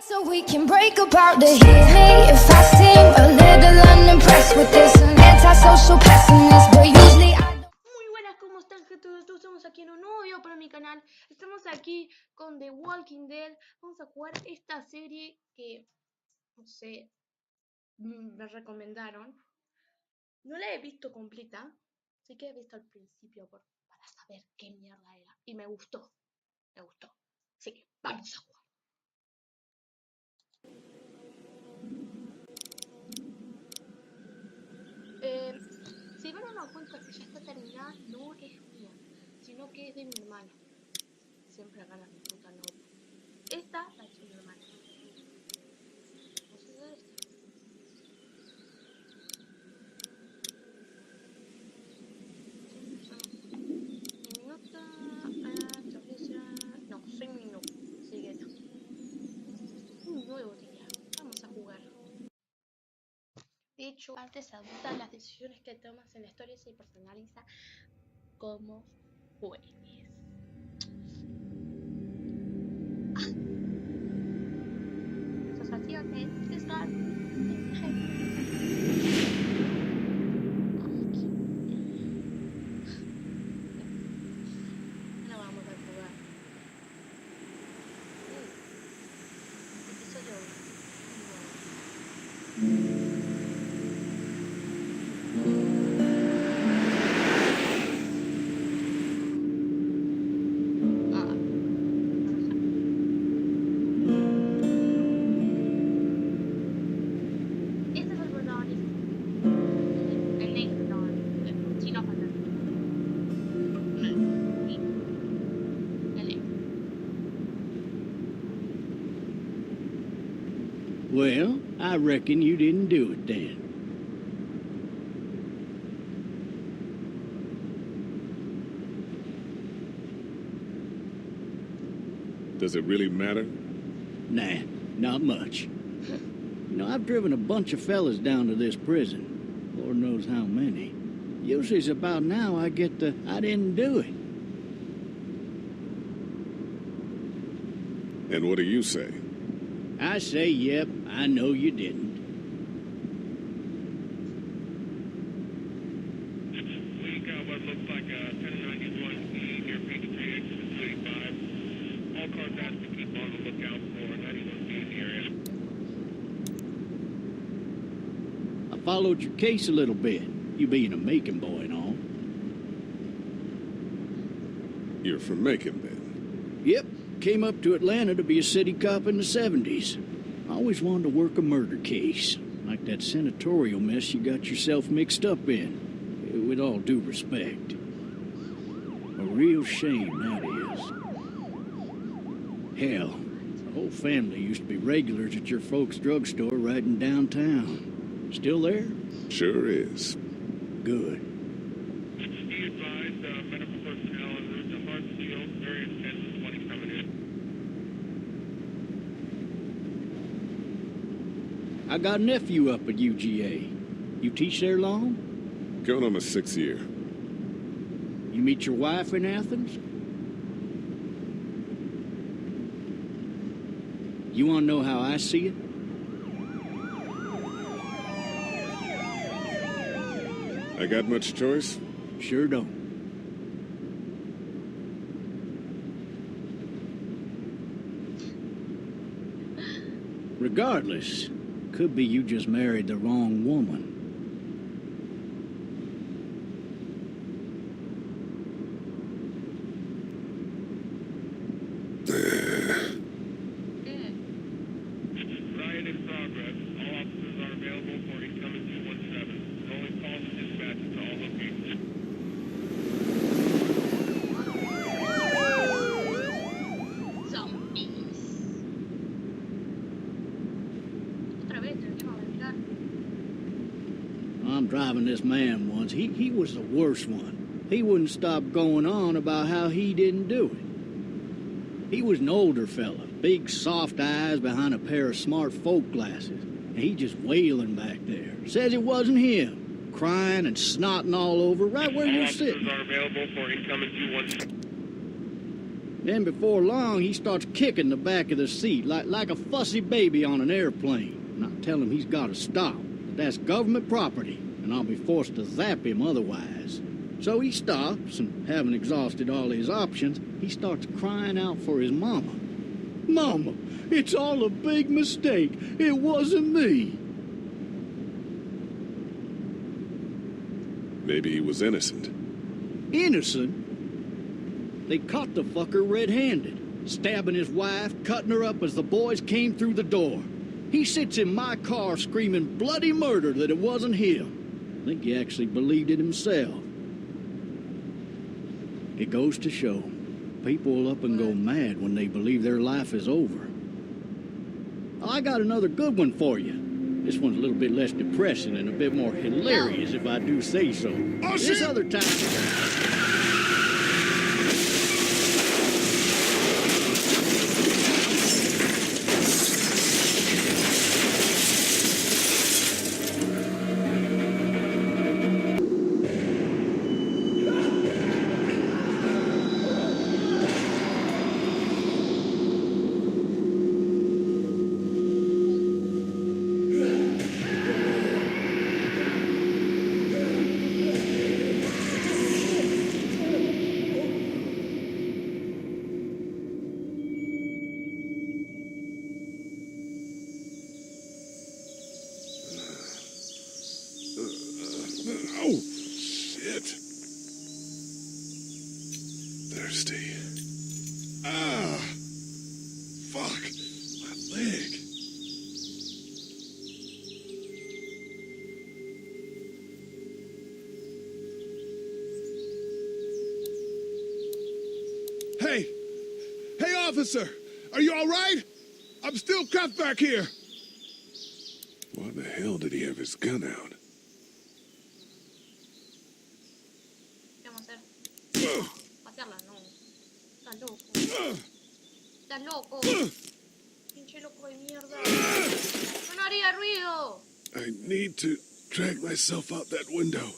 So we can break apart the hit me if I seem a little unimpressed with this. An antisocial pessimist, but usually I don't. Muy buenas, ¿cómo están, gente? Todos estamos aquí en un nuevo video para mi canal. Estamos aquí con The Walking Dead. Vamos a jugar esta serie que, no sé, me recomendaron. No la he visto completa, sí que he visto al principio para saber qué mierda era. Y me gustó, me gustó. Así que vamos a jugar. Si van a dar cuenta que ya está terminada, no es mía, sino que es de mi hermano. Siempre gana mi puta nota. Esta la hizo mi hermano. Vamos a hacer esto. Mi nota. No, soy mi no. Sigue no. Un nuevo día. Vamos a jugar. De hecho, antes adoptan las decisiones que tomas en la historia se personaliza como juegues. Sensaciones que son. No vamos a jugar. Episodio 1. Well, I reckon you didn't do it then. Does it really matter? Nah, not much. You know, I've driven a bunch of fellas down to this prison. Lord knows how many. Usually it's about now I get the, I didn't do it. And what do you say? I say, yep, I know you didn't. We got what looks like a 1091E near Peach Tree, exit 35. All cars asked to keep on the lookout for 91B in the area. I followed your case a little bit, you being a Macon boy and all. You're from Macon, then? Yep, came up to Atlanta to be a city cop in the 70s. Always wanted to work a murder case, like that senatorial mess you got yourself mixed up in. With all due respect. A real shame, that is. Hell, the whole family used to be regulars at your folks' drugstore right in downtown. Still there? Sure is. Good. Be advised, medical personnel en route to Hartsfield, very intense with 20 coming in. I got a nephew up at UGA. You teach there long? Going on my 6th year. You meet your wife in Athens? You want to know how I see it? I got much choice? Sure don't. Regardless, could be you just married the wrong woman. Riot in progress. All officers are available for incoming 217. Rolling calls and dispatches to all locations. Zombies. Otra vez, tenemos que arreglar. I'm driving this man once. He was the worst one. He wouldn't stop going on about how he didn't do it. He was an older fella, big soft eyes behind a pair of smart folk glasses. And he just wailing back there. Says it wasn't him. Crying and snotting all over right where you're sitting. All officers are available for incoming 217. Then before long, he starts kicking the back of the seat like a fussy baby on an airplane. And I tell him he's got to stop. That's government property, and I'll be forced to zap him otherwise. So he stops, and having exhausted all his options, he starts crying out for his mama. Mama, it's all a big mistake. It wasn't me. Maybe he was innocent. Innocent? They caught the fucker red-handed, stabbing his wife, cutting her up as the boys came through the door. He sits in my car screaming bloody murder that it wasn't him. I think he actually believed it himself. It goes to show, people will up and go mad when they believe their life is over. I got another good one for you. This one's a little bit less depressing and a bit more hilarious, if I do say so. Oh, This shit! other time... Oh, shit. Thirsty. Ah! Fuck! My leg. Hey! Hey, officer! Are you all right? I'm still cuffed back here. Why the hell did he have his gun out? ¿Qué vamos a hacer? Patearla, no. Estás loco. Estás loco. Pinche loco de mierda. No haría ruido. I need to drag myself out that window.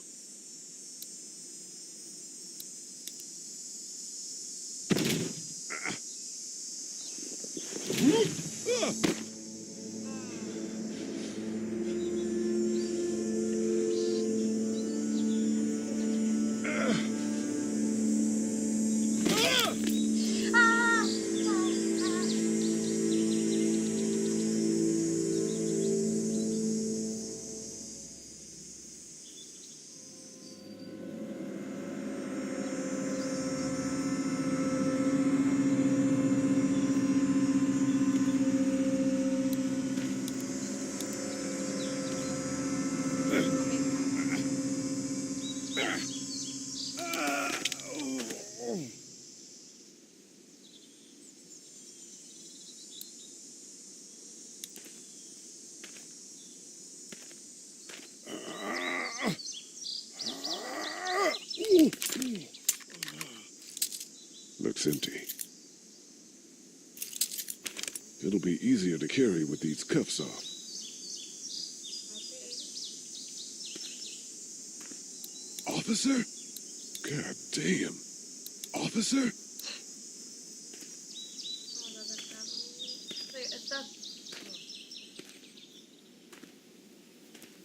Looks empty. It'll be easier to carry with these cuffs off. Officer? God damn. Officer? Vamos a acercarnos. Sí, estás...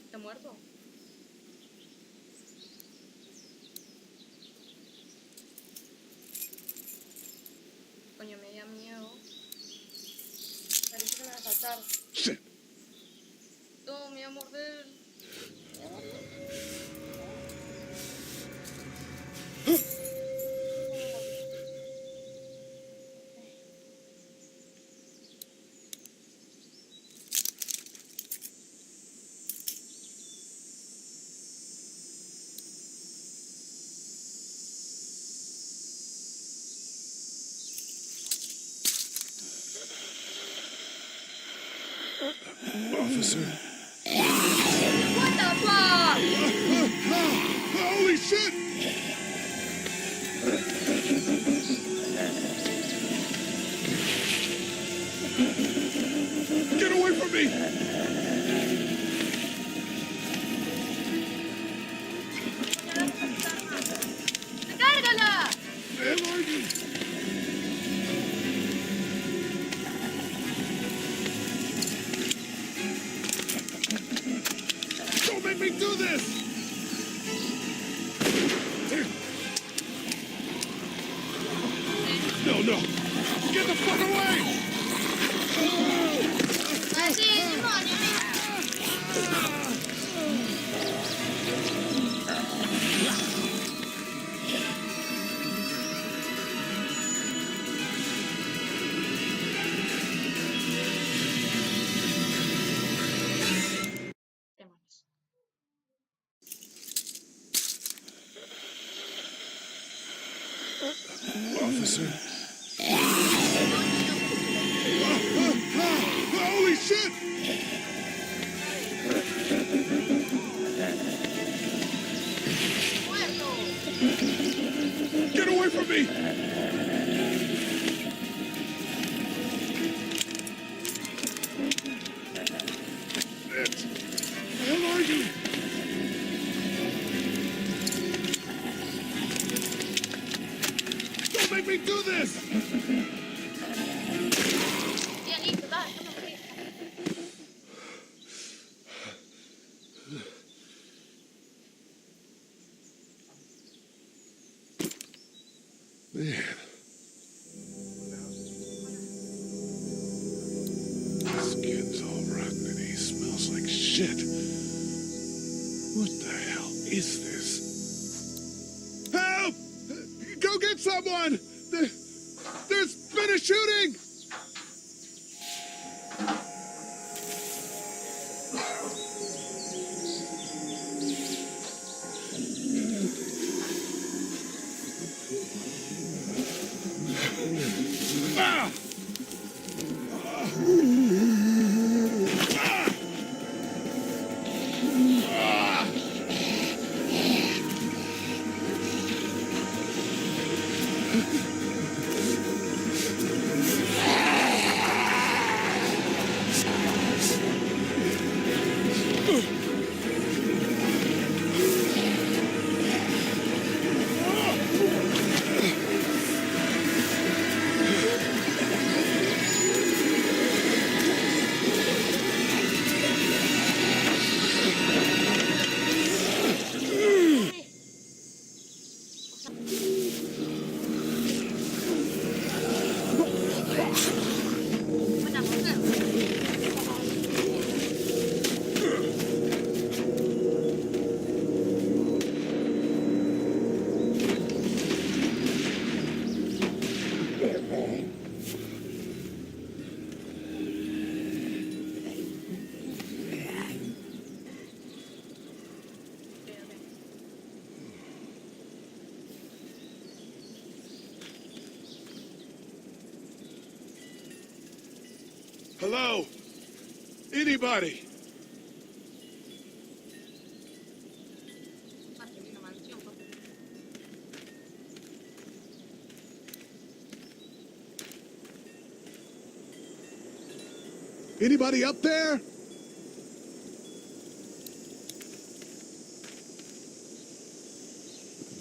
¿Está muerto? Coño, me da miedo. Parece que me va a saltar. Shit. No, me va a morder. Officer? What the fuck? Holy shit! Get away from me! ¡Cárgala! Where are you? do this! No, no! Get the fuck away! Así, demonio, demonios. Officer? Holy shit! ¡Muerto! Get away from me! Where are you? Don't make me do this! Ya, listo, dale, toma, sí. Man. Skin's all rotten and he smells like shit. What the hell is this? Help! Go get someone! There's been a shooting! Ah! Buena mujer. Hello? Anybody? Ah, tenía una mansión, papi. Anybody up there? I'd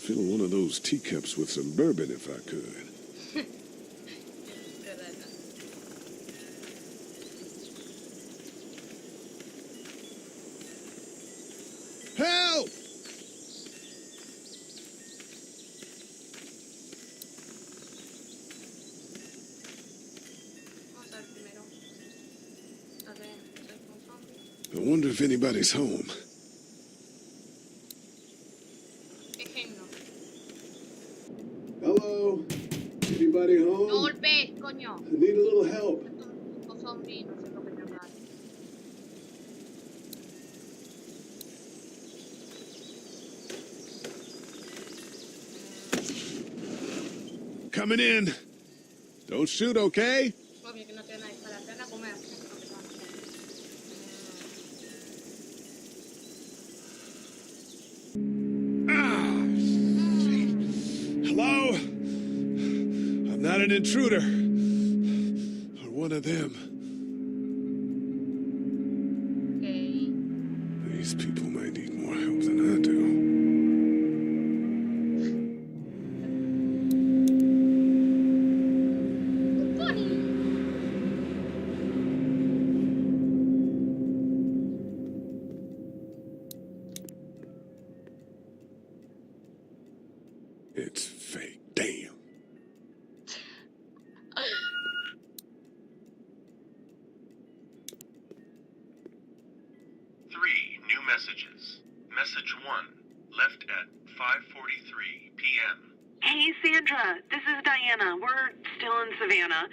fill one of those teacups with some bourbon if I could. Help! Vamos a ver primero. A ver, estoy con zombie. I wonder if anybody's home. Qué genio. Hello? Anybody No home? golpees, coño. I need a little help. Esto es un puto zombie, no sé lo que te hablar. Coming in. Don't shoot, okay? Obvio que no te van a disparar, te van a comer. No te van a comer. Ah! Hello? I'm not an intruder. Or one of them. Okay. These people might need more help than I do. Funny. 3 new messages. Message 1, left at 5:43 p.m. Hey, Sandra, this is Diana. We're still in Savannah.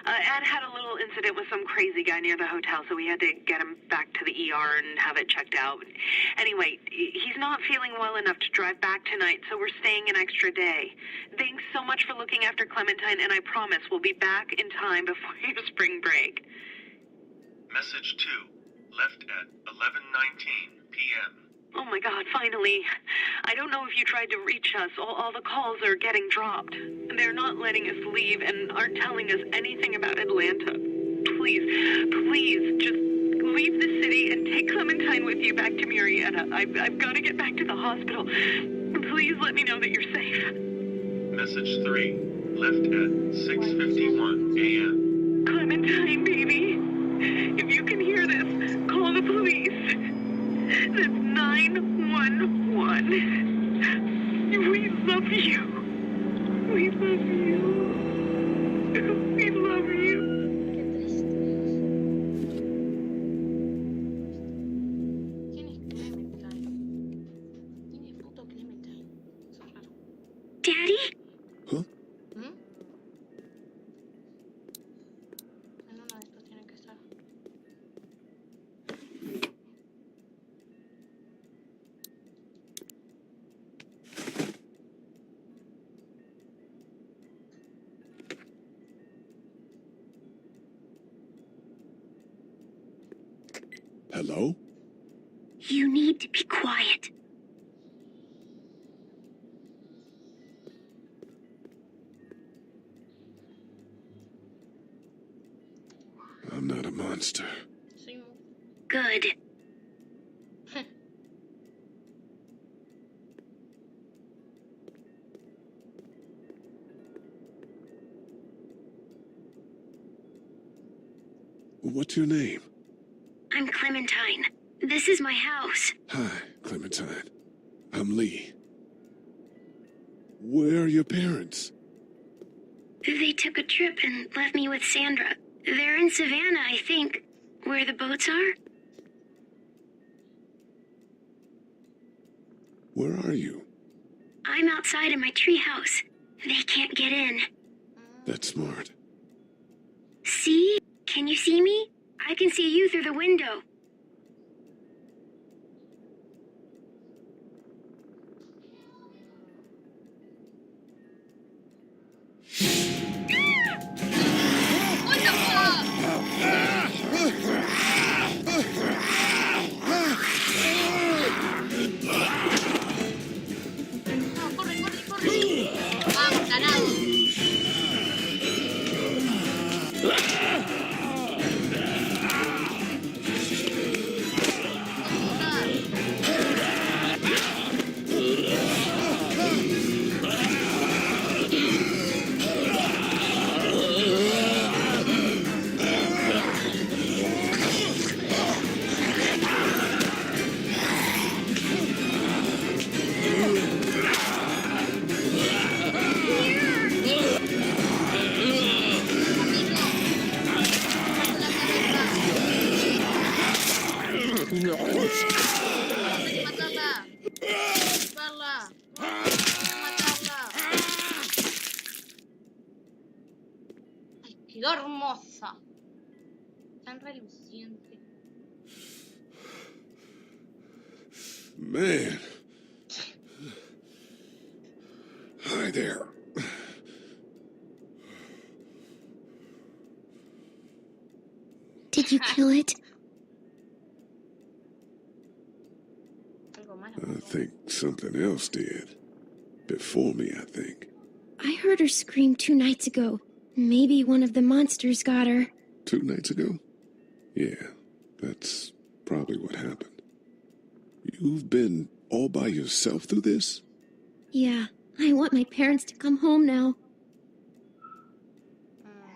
Ed had a little incident with some crazy guy near the hotel, so we had to get him back to the ER and have it checked out. Anyway, he's not feeling well enough to drive back tonight, so we're staying an extra day. Thanks so much for looking after Clementine, and I promise we'll be back in time before your spring break. Message 2, left at 11:19 p.m. Oh my God, finally. I don't know if you tried to reach us. All the calls are getting dropped. They're not letting us leave and aren't telling us anything about Atlanta. Please, just leave the city and take Clementine with you back to Murrieta. I've got to get back to the hospital. Please let me know that you're safe. Message 3, left at 6:51 a.m. Clementine, baby. If you can hear this, call the police. That's 911. We love you. We love you. We love you. Qué triste. ¿Quién es Clementine? ¿Quién es puto Clementine? Eso es raro. Daddy? Huh? ¿Mm? En uno de estos tiene que estar. Hello? You need to be quiet. I'm not a monster. Soy un... Good. What's your name? I'm Clementine. This is my house. Hi, Clementine. I'm Lee. Where are your parents? They took a trip and left me with Sandra. They're in Savannah, I think, where the boats are. Where are you? I'm outside in my treehouse. They can't get in. That's smart. See? Can you see me? I can see you through the window. No, corre. Vamos, ganado. Hay que matarla. Matarla. Matarla. Ay, quedó hermosa. Tan reluciente. Man. Hi there. Did you kill it? Algo malo. I think something else did. Before me, I think. I heard her scream 2 nights ago. Maybe one of the monsters got her. 2 nights ago? Yeah, that's probably what happened. You've been all by yourself through this? Yeah, I want my parents to come home now.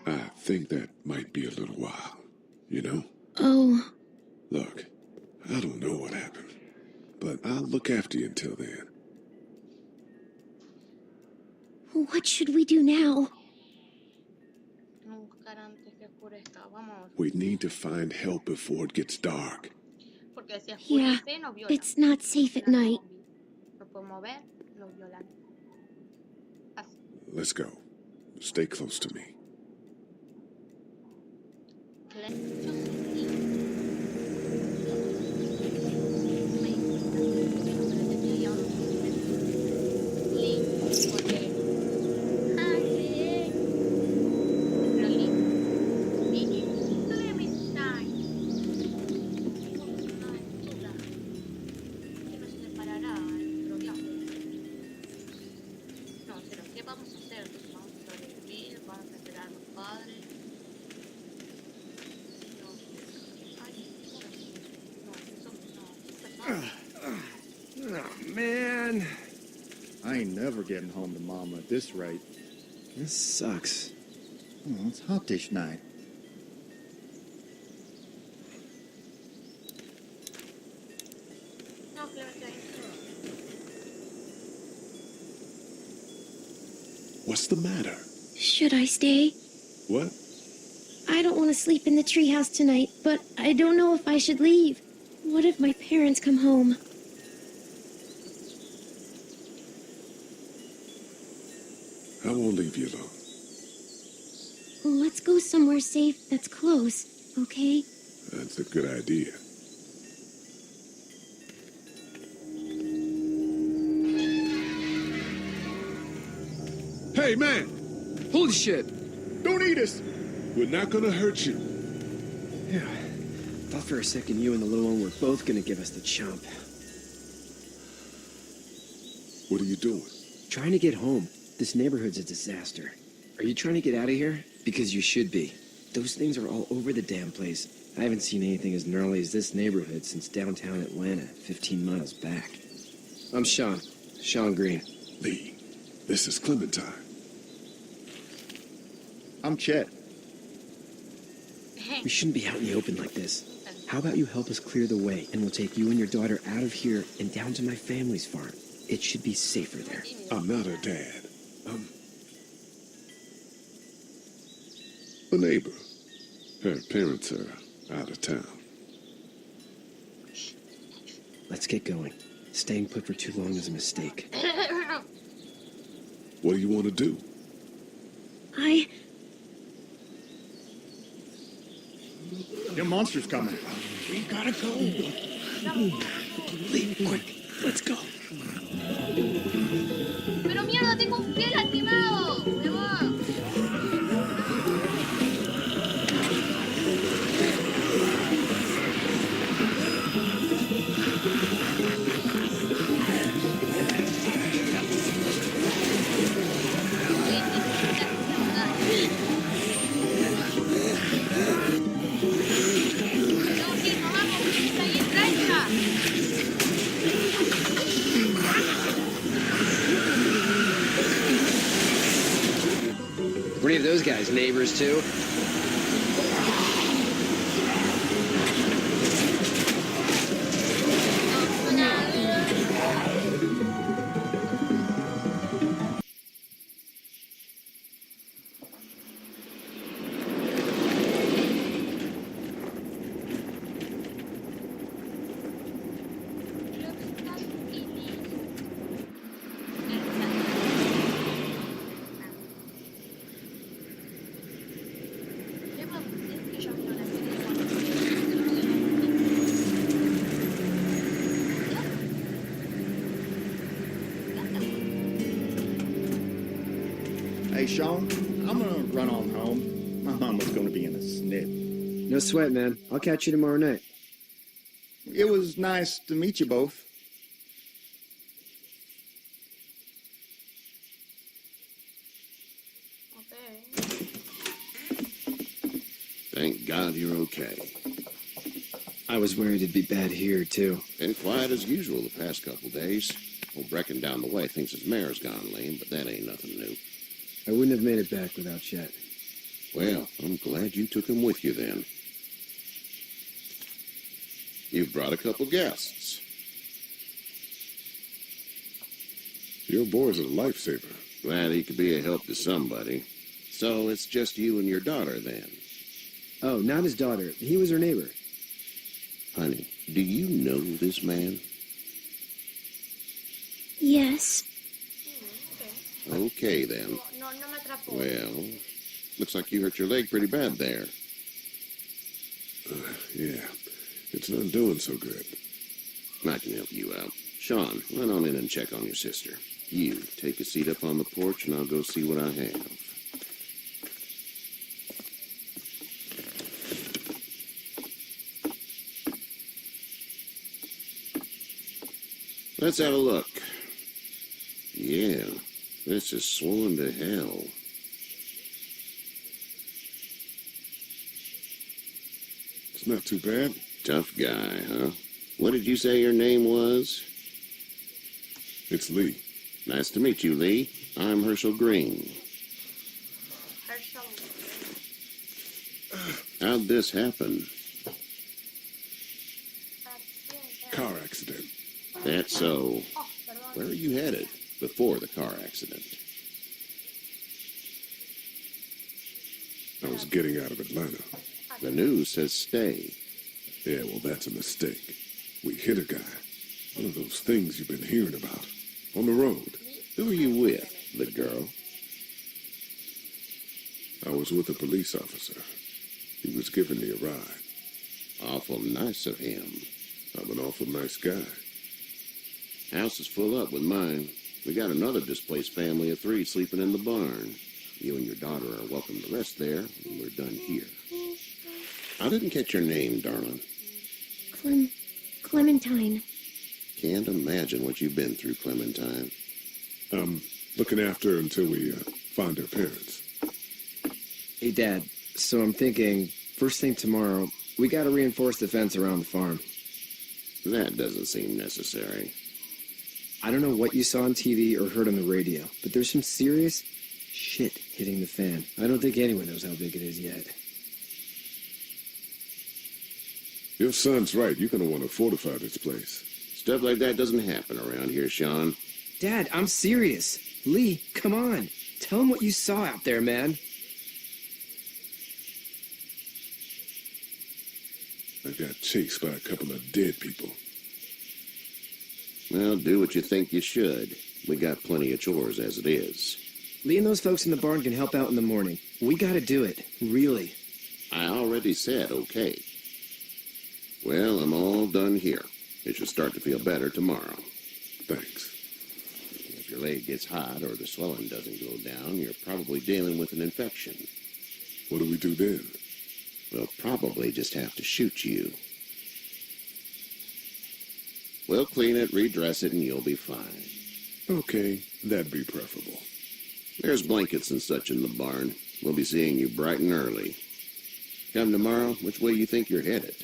I think that might be a little while, you know? Oh, Look, I don't know what happened, but I'll look after you until then. what should we do now? Buscar antes que oscurezca. Vamos. We need to find help before it gets dark. Por porque si Yeah, oscurece nos violan. it's not safe at night. No podemos ver, nos violan. Así. Let's go. Stay close to me. Oh, man. I ain't never getting home to Mama at this rate. This sucks. Oh, it's hot this night. What's the matter? Should I stay? What? I don't want to sleep in the treehouse tonight, but I don't know if I should leave. What if my parents come home? I won't leave you alone. Let's go somewhere safe that's close, okay? That's a good idea. Hey, man! Holy shit! Don't eat us! We're not gonna hurt you. Yeah. Thought for a second you and the little one were both gonna give us the chomp. What are you doing? Trying to get home. This neighborhood's a disaster. Are you trying to get out of here? Because you should be. Those things are all over the damn place. I haven't seen anything as gnarly as this neighborhood since downtown Atlanta, 15 miles back. I'm Sean. Sean Green. Lee, this is Clementine. I'm Chet. We shouldn't be out in the open like this. How about you help us clear the way, and we'll take you and your daughter out of here and down to my family's farm. It should be safer there. I'm not her dad. I'm a neighbor. Her parents are out of town. Let's get going. Staying put for too long is a mistake. What do you want to do? Your monster's coming. We gotta go. Lee, quick, let's go. Pero mierda, tengo un pie lastimado. Me va. Were any of those guys neighbors too? Hey, Sean, I'm gonna run on home. My mama's gonna be in a snip. No sweat, man. I'll catch you tomorrow night. It was nice to meet you both. Thank God you're okay. I was worried it'd be bad here, too. Been quiet as usual the past couple days. Old Brecken down the way thinks his mare's gone lame, but that ain't nothing new. I wouldn't have made it back without Chet. Well, I'm glad you took him with you then. You've brought a couple guests. Your boy's a lifesaver. Glad he could be a help to somebody. So it's just you and your daughter then? Oh, not his daughter. He was her neighbor. Honey, do you know this man? Yes. Okay, then. No me atrapó. Well, looks like you hurt your leg pretty bad there. Yeah, it's not doing so good. I can help you out. Sean, run on in and check on your sister. You, take a seat up on the porch and I'll go see what I have. Let's have a look. Yeah, this is swollen to hell. It's not too bad. Tough guy, huh? What did you say your name was? It's Lee. Nice to meet you, Lee. I'm Herschel Green. Herschel. How'd this happen? Car accident. That's so. Oh, perdón. Where are you headed before the car accident? I was getting out of Atlanta. The news says stay. Yeah, well, that's a mistake. We hit a guy. One of those things you've been hearing about. On the road. Who are you with? The girl? I was with a police officer. He was giving me a ride. Awful nice of him. I'm an awful nice guy. House is full up with mine. We got another displaced family of 3 sleeping in the barn. You and your daughter are welcome to rest there when we're done here. I didn't catch your name, darling. Clementine. Can't imagine what you've been through, Clementine. I'm looking after her until we find her parents. Hey, Dad, so I'm thinking, first thing tomorrow, we gotta reinforce the fence around the farm. That doesn't seem necessary. I don't know what you saw on TV or heard on the radio, but there's some serious shit hitting the fan. I don't think anyone knows how big it is yet. Your son's right. You're gonna want to fortify this place. Stuff like that doesn't happen around here, Sean. Dad, I'm serious. Lee, come on. Tell him what you saw out there, man. I got chased by a couple of dead people. Well, do what you think you should. We got plenty of chores as it is. Lee and those folks in the barn can help out in the morning. We gotta do it. Really. I already said okay. Well, I'm all done here. It should start to feel better tomorrow. Thanks. If your leg gets hot or the swelling doesn't go down, you're probably dealing with an infection. What do we do then? We'll probably just have to shoot you. We'll clean it, redress it, and you'll be fine. Okay, that'd be preferable. There's blankets and such in the barn. We'll be seeing you bright and early. Come tomorrow, which way you think you're headed?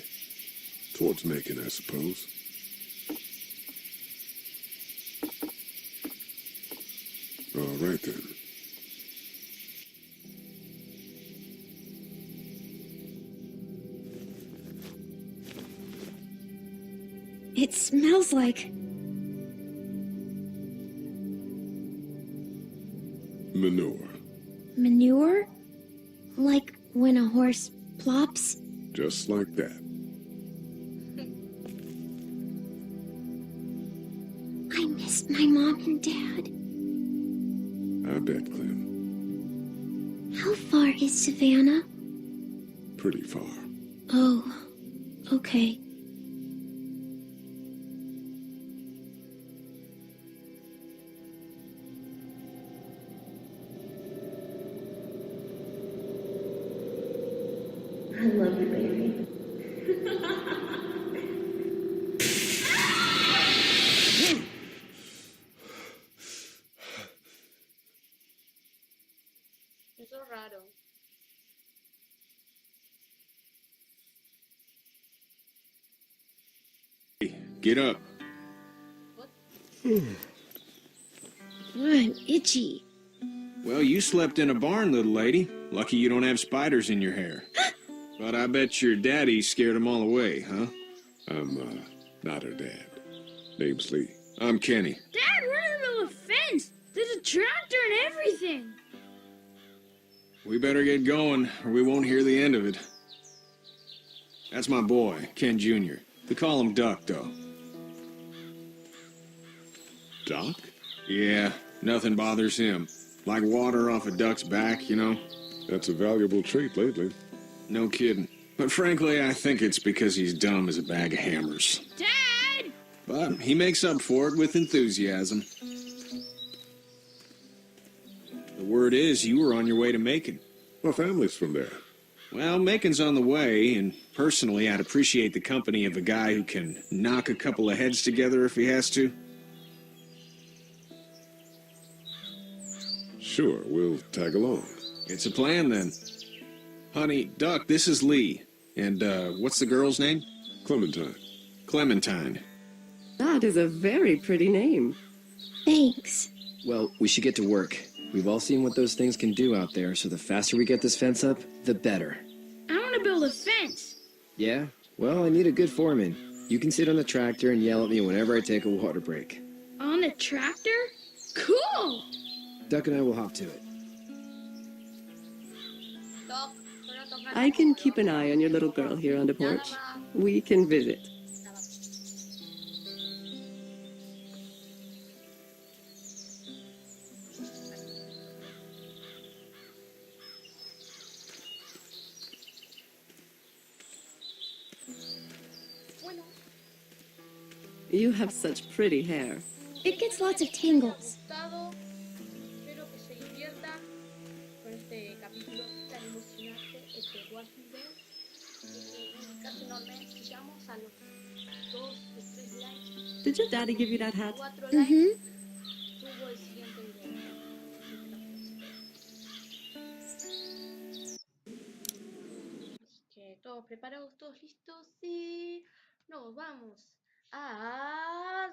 Towards Macon, I suppose. All right, then. It smells like... Manure. manure? Like when a horse plops? Just like that. I miss my mom and dad. I bet, Clem. How far is Savannah? Pretty far. Oh, okay. I love you, baby. Eso es raro. Get up. I'm itchy. Well, you slept in a barn, little lady. Lucky you don't have spiders in your hair. But I bet your daddy scared them all away, huh? I'm, not her dad. Name's Lee. I'm Kenny. Dad, we're in the middle of a fence. There's a tractor and everything. We better get going, or we won't hear the end of it. That's my boy, Ken Jr. We call him Duck, though. Doc? Yeah, nothing bothers him. Like water off a duck's back, you know? That's a valuable trait lately. No kidding. But frankly, I think it's because he's dumb as a bag of hammers. Dad! But he makes up for it with enthusiasm. The word is you were on your way to Macon. My family's from there. Well, Macon's on the way, and personally, I'd appreciate the company of a guy who can knock a couple of heads together if he has to. Sure, we'll tag along. It's a plan, then. Honey, Duck, this is Lee. And, what's the girl's name? Clementine. Clementine. That is a very pretty name. Thanks. Well, we should get to work. We've all seen what those things can do out there, so the faster we get this fence up, the better. I want to build a fence. Yeah? Well, I need a good foreman. You can sit on the tractor and yell at me whenever I take a water break. On the tractor? Cool! Duck and I will hop to it. I can keep an eye on your little girl here on the porch. We can visit. You have such pretty hair. It gets lots of tangles. Espero que se divierta con este capítulo tan emocionante de Walking Dead. Y casi enorme, llegamos a los 2 de 3 likes. Did your daddy give you that hat? 4 likes. Tuvo el siguiente video. Así que todos preparados, todos listos y nos vamos a